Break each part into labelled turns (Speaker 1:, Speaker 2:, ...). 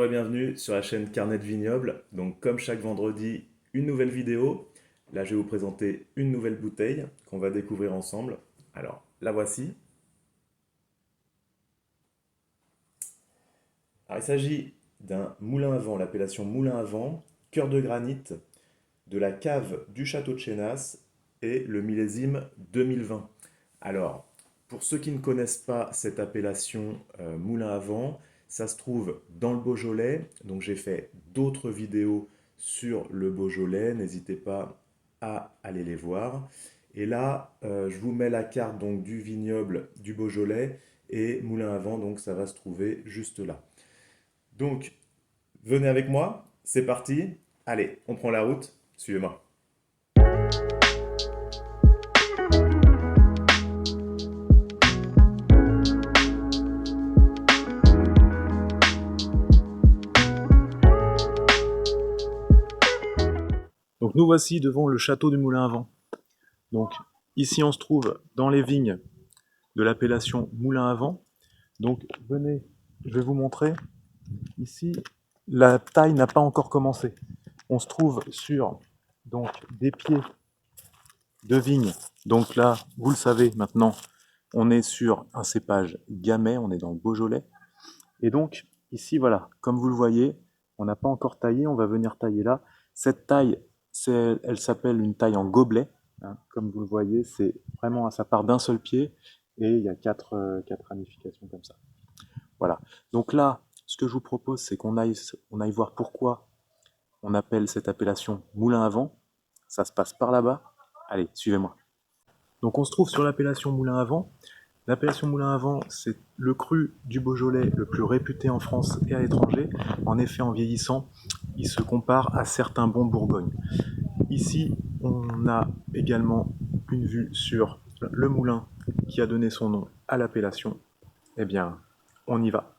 Speaker 1: Bonjour et bienvenue sur la chaîne Carnet de Vignoble. Donc comme chaque vendredi, une nouvelle vidéo. Là, je vais vous présenter une nouvelle bouteille qu'on va découvrir ensemble. Alors, la voici. Alors, il s'agit d'un moulin à vent, l'appellation moulin à vent, cœur de granit, de la cave du château de Chénas et le millésime 2020. Alors, pour ceux qui ne connaissent pas cette appellation moulin à vent, ça se trouve dans le Beaujolais. Donc j'ai fait d'autres vidéos sur le Beaujolais, n'hésitez pas à aller les voir. Et là, je vous mets la carte donc du vignoble du Beaujolais et moulin à vent, donc ça va se trouver juste là. Donc, venez avec moi, c'est parti. Allez, on prend la route, suivez-moi. Donc nous voici devant le château du Moulin à Vent. Donc ici on se trouve dans les vignes de l'appellation Moulin à Vent. Donc venez, je vais vous montrer. Ici, la taille n'a pas encore commencé. On se trouve sur donc des pieds de vigne. Donc là, vous le savez maintenant, on est sur un cépage gamay, on est dans le Beaujolais. Et donc ici, voilà, comme vous le voyez, on n'a pas encore taillé, on va venir tailler là. Cette taille, elle s'appelle une taille en gobelet. Hein. Comme vous le voyez, c'est vraiment, ça part d'un seul pied et il y a quatre ramifications comme ça. Voilà. Donc là, ce que je vous propose, c'est qu'on aille voir pourquoi on appelle cette appellation moulin à vent. Ça se passe par là-bas. Allez, suivez-moi. Donc on se trouve sur l'appellation moulin à vent. L'appellation moulin à vent, c'est le cru du Beaujolais le plus réputé en France et à l'étranger. En effet, en vieillissant, il se compare à certains bons Bourgogne. Ici, on a également une vue sur le moulin qui a donné son nom à l'appellation. Eh bien, on y va.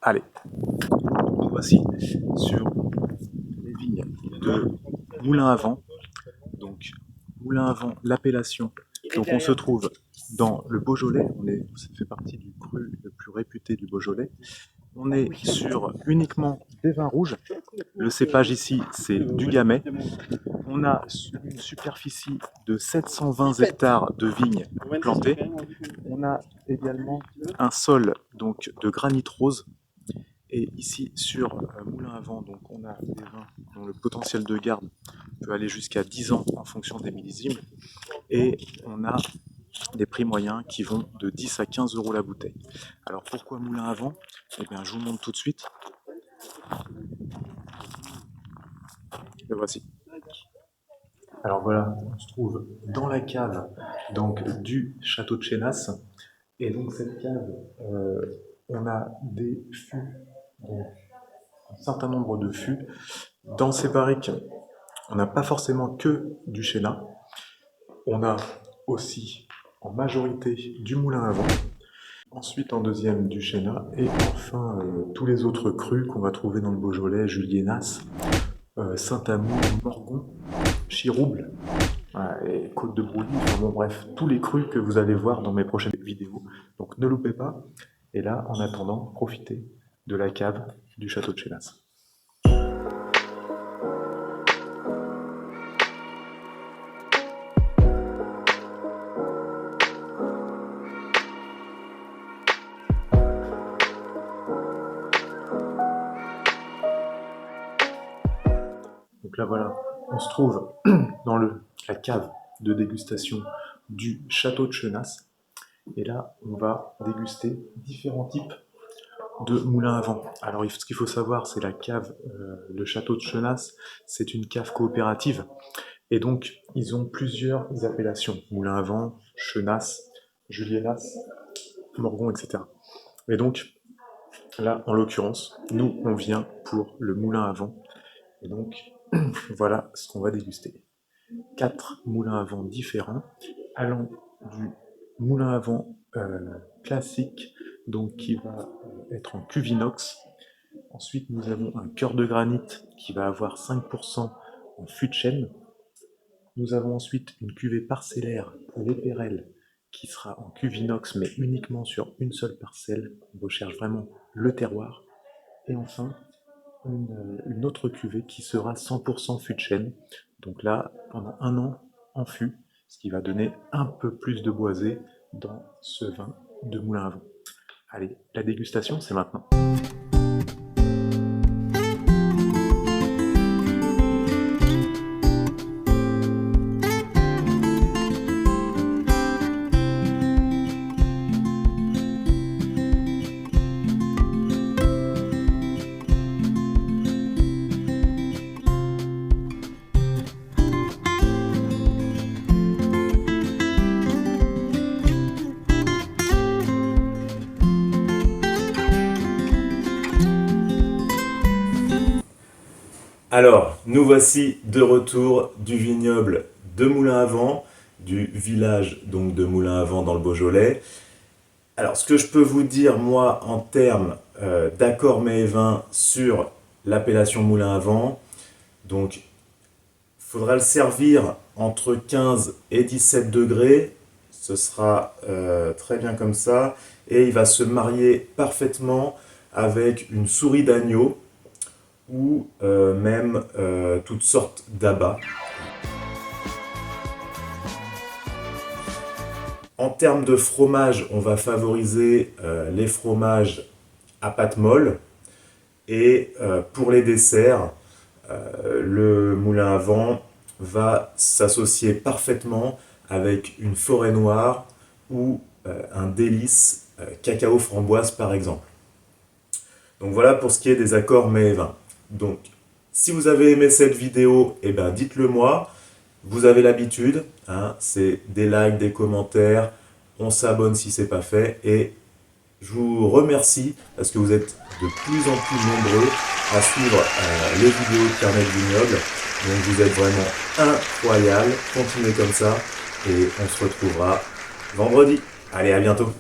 Speaker 1: Allez, nous voici sur les vignes de Moulin à Vent. Donc, Moulin à Vent, l'appellation. Donc, on se trouve dans le Beaujolais. Ça fait partie du cru le plus réputé du Beaujolais. On est sur uniquement des vins rouges. Le cépage ici, c'est du Gamay. On a une superficie de 720 hectares de vignes plantées. On a également un sol donc de granit rose. Et ici, sur Moulin à Vent, donc on a des vins dont le potentiel de garde peut aller jusqu'à 10 ans en fonction des millésimes. Et on a des prix moyens qui vont de 10 à 15 euros la bouteille. Alors pourquoi Moulin à Vent? Eh bien, je vous montre tout de suite. Le voici. Alors voilà, on se trouve dans la cave donc, du château de Chénas. Et donc cette cave, on a des fûts, donc, un certain nombre de fûts. Dans ces barriques, on n'a pas forcément que du Chénas. On a aussi en majorité du moulin à vent. Ensuite en deuxième du Chénas. Et enfin tous les autres crus qu'on va trouver dans le Beaujolais, Julienas, Saint-Amour, Morgon, Chirouble, et Côte de Brouilly, enfin bon bref, tous les crus que vous allez voir dans mes prochaines vidéos. Donc ne loupez pas. Et là, en attendant, profitez de la cave du château de Chénas. Donc là voilà, on se trouve dans la cave de dégustation du château de Chénas. Et là, on va déguster différents types de moulins à vent. Alors ce qu'il faut savoir, c'est la cave, le château de Chénas, c'est une cave coopérative. Et donc, ils ont plusieurs appellations. Moulin à vent, Chénas, Julienas, Morgon, etc. Et donc, là, en l'occurrence, nous, on vient pour le moulin à vent. Et donc, voilà ce qu'on va déguster. 4 moulins à vent différents, allant du moulin à vent classique, donc qui va être en cuve inox. Ensuite, nous avons un cœur de granit qui va avoir 5% en fût de chêne. Nous avons ensuite une cuvée parcellaire, l'Épérel, qui sera en cuve inox, mais uniquement sur une seule parcelle. On recherche vraiment le terroir. Et enfin, une autre cuvée qui sera 100% fût de chêne. Donc là, pendant 1 an en fût, ce qui va donner un peu plus de boisé dans ce vin de moulin à vent. Allez, la dégustation, c'est maintenant.
Speaker 2: Alors, nous voici de retour du vignoble de Moulin à Vent, du village donc de Moulin à Vent dans le Beaujolais. Alors, ce que je peux vous dire, moi, en termes d'accord mets et vin sur l'appellation Moulin à Vent, donc, il faudra le servir entre 15 et 17 degrés, ce sera très bien comme ça, et il va se marier parfaitement avec une souris d'agneau, ou même toutes sortes d'abats. En termes de fromage, on va favoriser les fromages à pâte molle. Et pour les desserts, le moulin à vent va s'associer parfaitement avec une forêt noire ou un délice cacao framboise par exemple. Donc voilà pour ce qui est des accords mets et vins. Donc, si vous avez aimé cette vidéo, eh ben, dites-le moi. Vous avez l'habitude, hein, c'est des likes, des commentaires, on s'abonne si ce n'est pas fait. Et je vous remercie parce que vous êtes de plus en plus nombreux à suivre les vidéos de Carnet de Vignoble. Donc vous êtes vraiment incroyables. Continuez comme ça et on se retrouvera vendredi. Allez, à bientôt.